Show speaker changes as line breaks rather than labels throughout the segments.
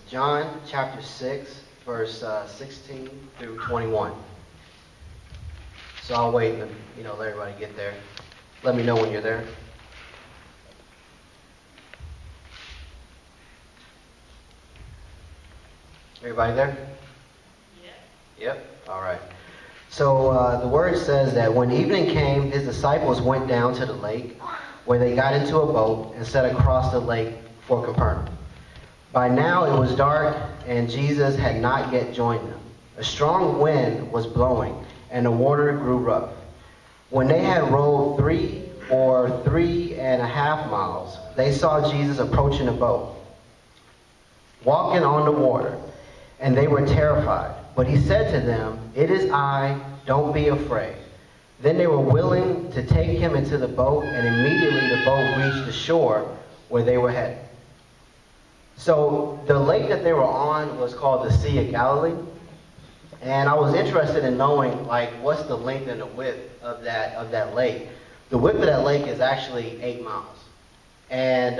John chapter 6, verse 16 through 21. So I'll wait and let everybody get there. Let me know when you're there. Everybody there? Yep. All right. So the word says that when evening came, his disciples went down to the lake, where they got into a boat and set across the lake for Capernaum. By now it was dark, and Jesus had not yet joined them. A strong wind was blowing, and the water grew rough. When they had rowed 3.5 miles, they saw Jesus approaching a boat, walking on the water, and they were terrified. But he said to them, "It is I, don't be afraid." Then they were willing to take him into the boat, and immediately the boat reached the shore where they were headed. So the lake that they were on was called the Sea of Galilee. And I was interested in knowing, what's the length and the width of that lake. The width of that lake is actually 8 miles. And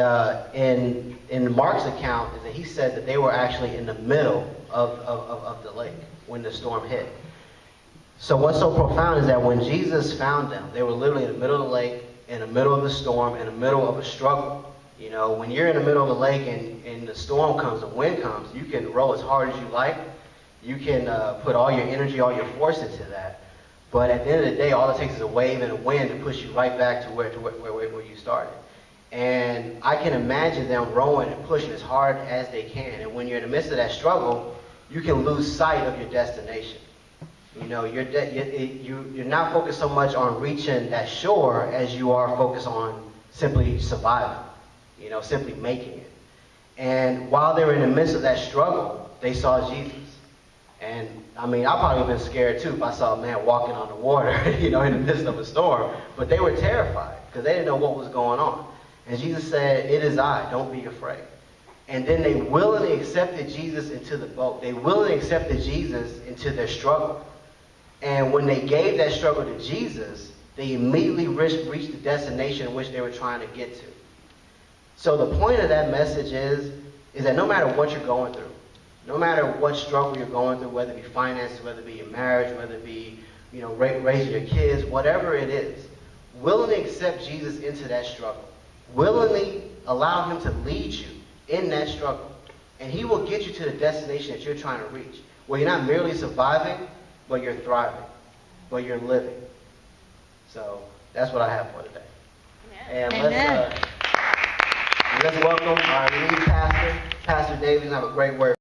in Mark's account, is that he said that they were actually in the middle of the lake when the storm hit. So what's so profound is that when Jesus found them, they were literally in the middle of the lake, in the middle of the storm, in the middle of a struggle. When you're in the middle of the lake and the storm comes, the wind comes, you can row as hard as you like. You can put all your energy, all your force into that. But at the end of the day, all it takes is a wave and a wind to push you right back to where you started. And I can imagine them rowing and pushing as hard as they can. And when you're in the midst of that struggle, you can lose sight of your destination. You're not focused so much on reaching that shore as you are focused on simply surviving, simply making it. And while they were in the midst of that struggle, they saw Jesus. And I probably would have been scared too if I saw a man walking on the water, in the midst of a storm. But they were terrified because they didn't know what was going on. And Jesus said, "It is I, don't be afraid." And then they willingly accepted Jesus into the boat. They willingly accepted Jesus into their struggle. And when they gave that struggle to Jesus, they immediately reached the destination in which they were trying to get to. So the point of that message is that no matter what you're going through, no matter what struggle you're going through, whether it be finances, whether it be your marriage, whether it be raising your kids, whatever it is, willingly accept Jesus into that struggle. Willingly allow him to lead you in that struggle. And he will get you to the destination that you're trying to reach, where you're not merely surviving, but you're thriving, but you're living. So that's what I have for today. And let's welcome our lead pastor, Pastor David. Have a great word.